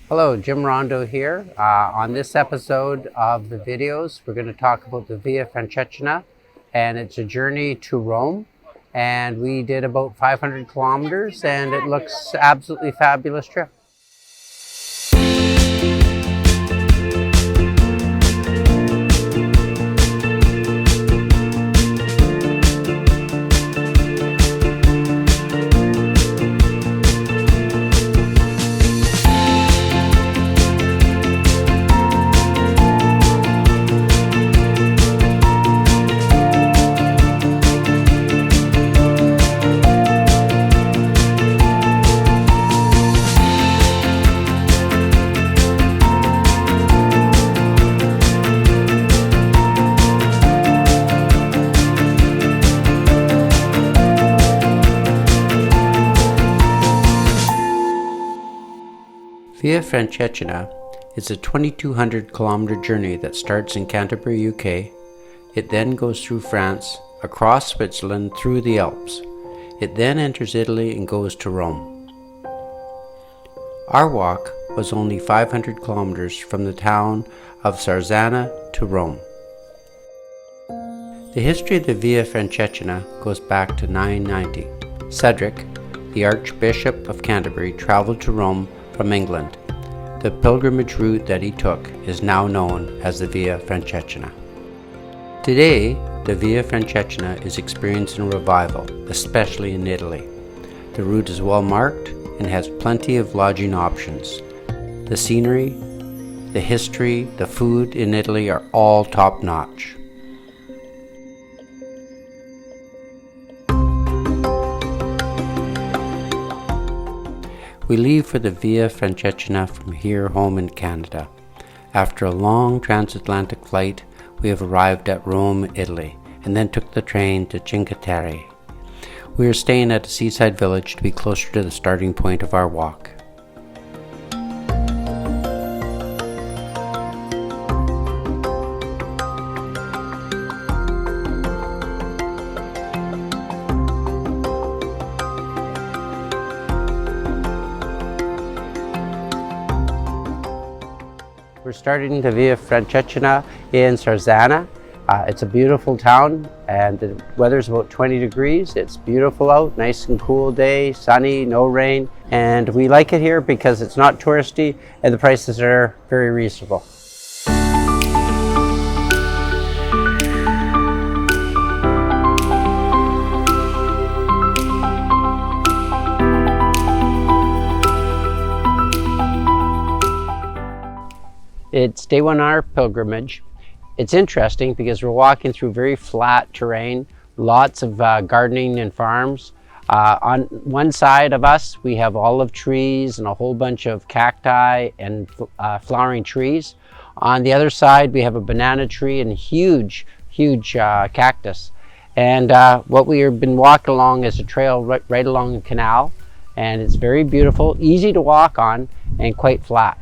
Hello, Jim Rondo here. On this episode of the videos, we're going to talk about the Via Francigena, and it's a journey to Rome. And we did about 500 kilometers, and it looks absolutely fabulous trip. Via Francigena is a 2,200 kilometer journey that starts in Canterbury, UK. It then goes through France, across Switzerland, through the Alps. It then enters Italy and goes to Rome. Our walk was only 500 kilometers from the town of Sarzanna to Rome. The history of the Via Francigena goes back to 990. Cedric, the Archbishop of Canterbury, traveled to Rome from England. The pilgrimage route that he took is now known as the Via Francigena. Today, the Via Francigena is experiencing a revival, especially in Italy. The route is well marked and has plenty of lodging options. The scenery, the history, the food in Italy are all top-notch. We leave for the Via Francigena from here home in Canada. After a long transatlantic flight, we have arrived at Rome, Italy, and then took the train to Cinque Terre. We are staying at a seaside village to be closer to the starting point of our walk. We're starting the Via Francigena in Sarzanna. It's a beautiful town and the weather's about 20 degrees. It's beautiful out, nice and cool day, sunny, no rain. And we like it here because it's not touristy and the prices are very reasonable. It's day one on our pilgrimage. It's interesting because we're walking through very flat terrain, lots of gardening and farms. On one side of us, we have olive trees and a whole bunch of cacti and flowering trees. On the other side, we have a banana tree and huge cactus. And what we have been walking along is a trail right along the canal. And it's very beautiful, easy to walk on, and quite flat.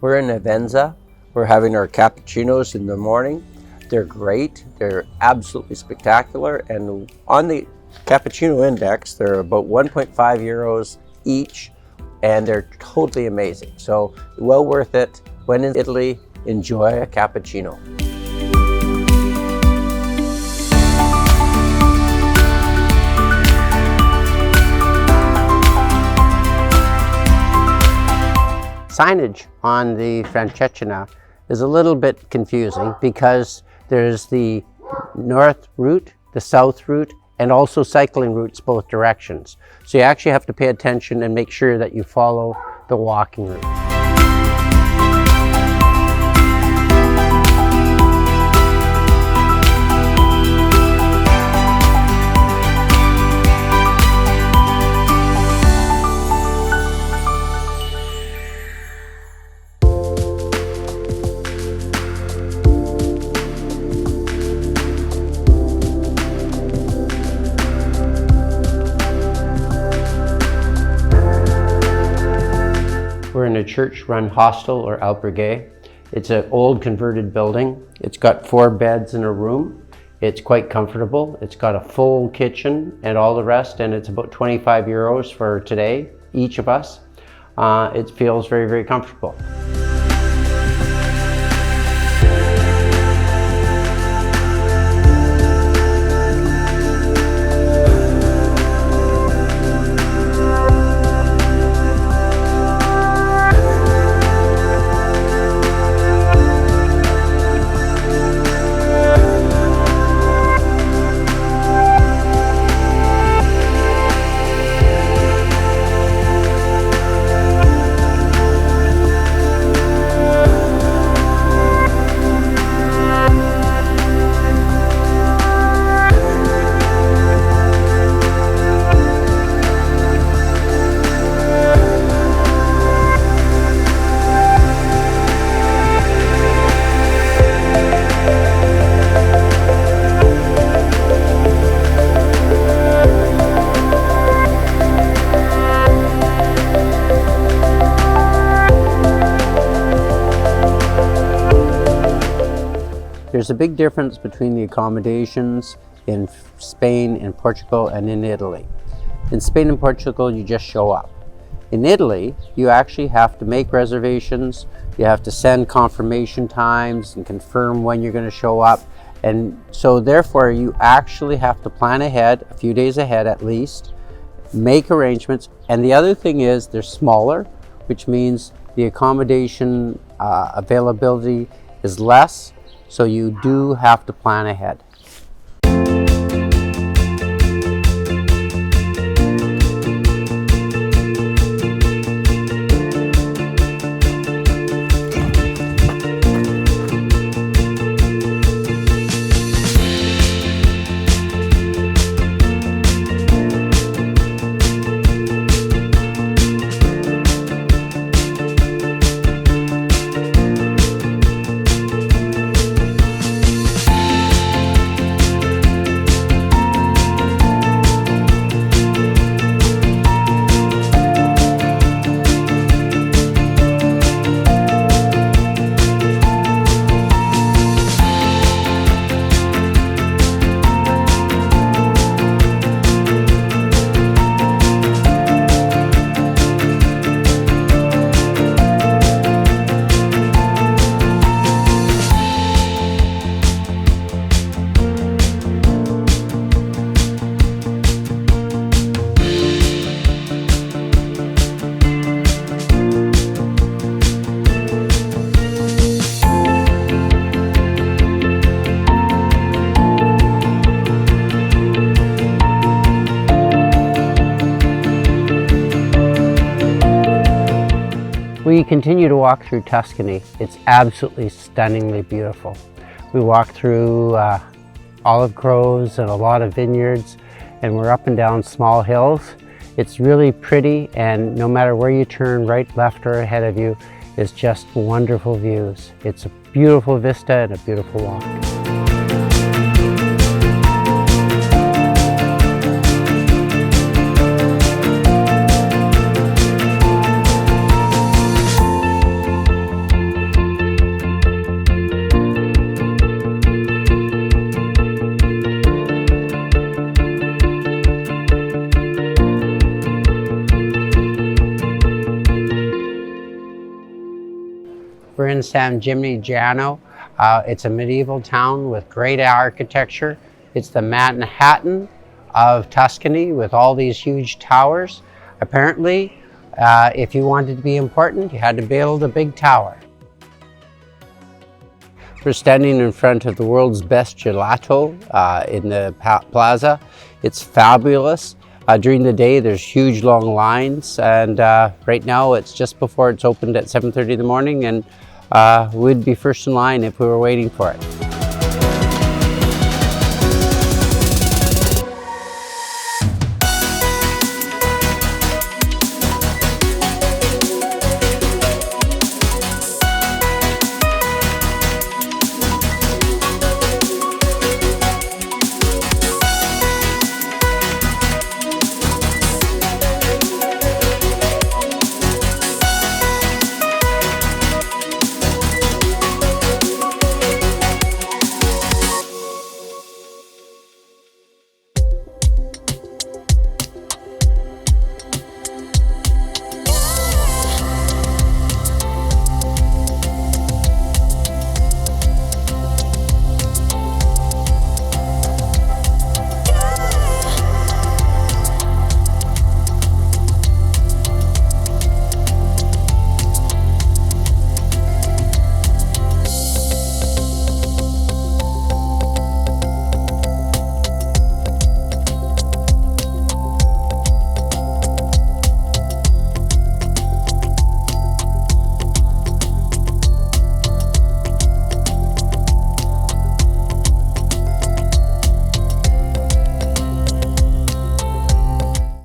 We're in Avenza. We're having our cappuccinos in the morning. They're great. They're absolutely spectacular. And on the cappuccino index, they're about 1.5 euros each, and they're totally amazing. So well worth it. When in Italy, enjoy a cappuccino. Signage on the Francigena is a little bit confusing because there's the north route, the south route, and also cycling routes both directions. So you actually have to pay attention and make sure that you follow the walking route. in a church-run hostel or albergue. It's an old converted building. It's got 4 beds in a room. It's quite comfortable. It's got a full kitchen and all the rest, and it's about 25 euros for today, each of us. It feels very, very comfortable. There's a big difference between the accommodations in Spain and Portugal and in Italy. In Spain and Portugal, you just show up. In Italy, you actually have to make reservations, you have to send confirmation times and confirm when you're going to show up. And so therefore, you actually have to plan ahead, a few days ahead at least, make arrangements. And the other thing is they're smaller, which means the accommodation availability is less. So you do have to plan ahead. We continue to walk through Tuscany. It's absolutely stunningly beautiful. We walk through olive groves and a lot of vineyards, and we're up and down small hills. It's really pretty, and no matter where you turn, right, left, or ahead of you, is just wonderful views. It's a beautiful vista and a beautiful walk. We're in San Gimignano. It's a medieval town with great architecture. It's the Manhattan of Tuscany with all these huge towers. Apparently, if you wanted to be important, you had to build a big tower. We're standing in front of the world's best gelato in the plaza. It's fabulous. During the day, there's huge long lines, and right now it's just before it's opened at 7:30 in the morning, and we'd be first in line if we were waiting for it.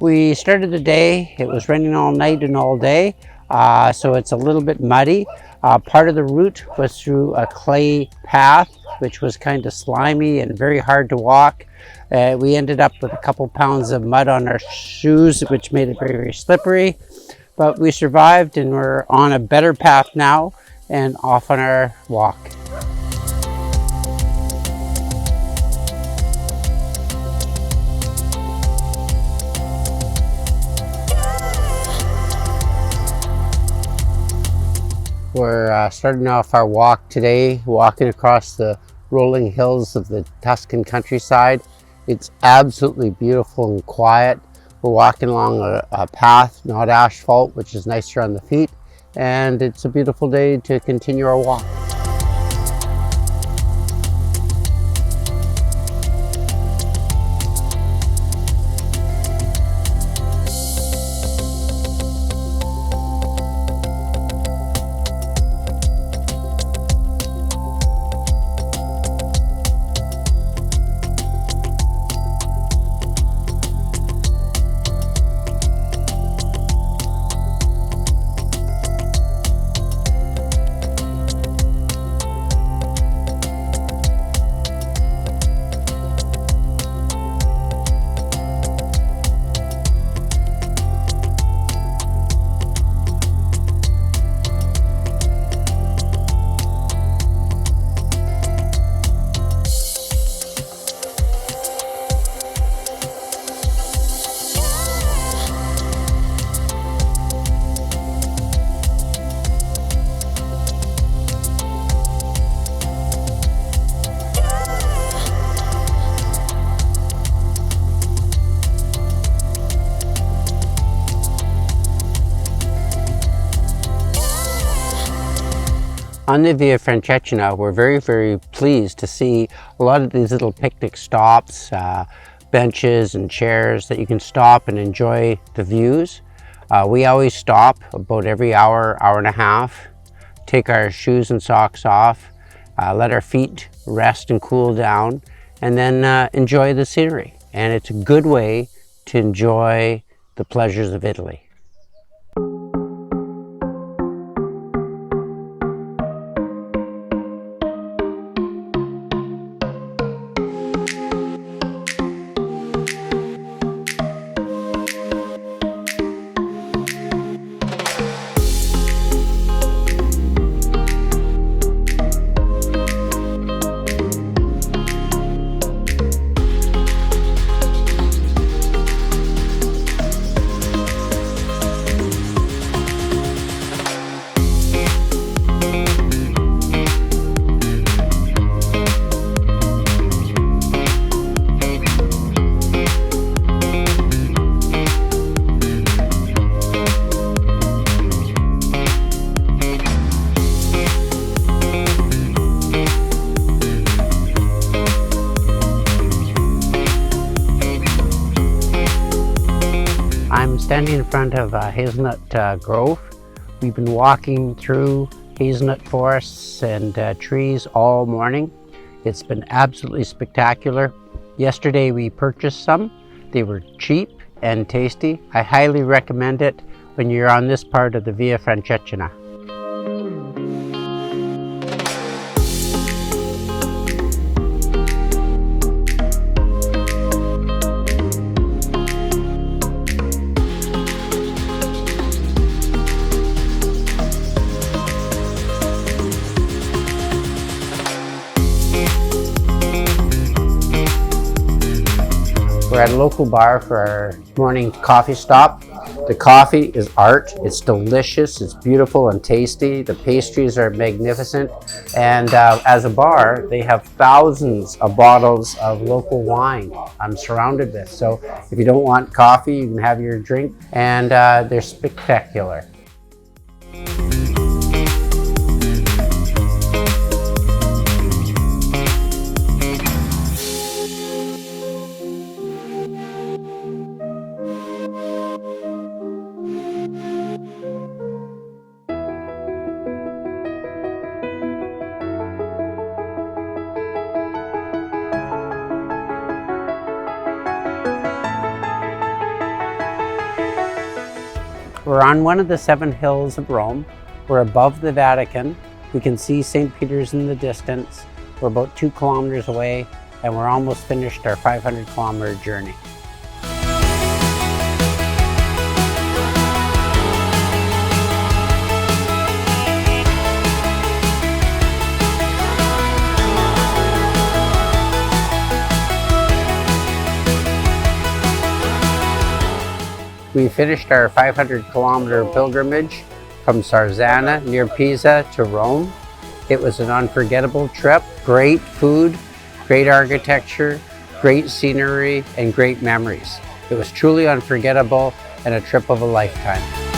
We started the day, it was raining all night and all day, so it's a little bit muddy. Part of the route was through a clay path, which was kind of slimy and very hard to walk. We ended up with a couple pounds of mud on our shoes, which made it very, very slippery. But we survived and we're on a better path now and off on our walk. We're starting off our walk today, walking across the rolling hills of the Tuscan countryside. It's absolutely beautiful and quiet. We're walking along a path, not asphalt, which is nicer on the feet, and it's a beautiful day to continue our walk. On the Via Francigena, we're very pleased to see a lot of these little picnic stops, benches and chairs that you can stop and enjoy the views. We always stop about every hour, hour and a half, take our shoes and socks off, let our feet rest and cool down, and then enjoy the scenery. And it's a good way to enjoy the pleasures of Italy. I'm standing in front of Hazelnut Grove. We've been walking through hazelnut forests and trees all morning. It's been absolutely spectacular. Yesterday we purchased some. They were cheap and tasty. I highly recommend it when you're on this part of the Via Francigena. We're at a local bar for our morning coffee stop. The coffee is art. It's delicious, it's beautiful and tasty. The pastries are magnificent. And as a bar, they have thousands of bottles of local wine I'm surrounded with. So if you don't want coffee, you can have your drink. And they're spectacular. We're on one of the 7 hills of Rome. We're above the Vatican. We can see St. Peter's in the distance. We're about 2 kilometers away, and we're almost finished our 500-kilometer journey. We finished our 500-kilometer pilgrimage from Sarzanna near Pisa to Rome. It was an unforgettable trip. Great food, great architecture, great scenery, and great memories. It was truly unforgettable and a trip of a lifetime.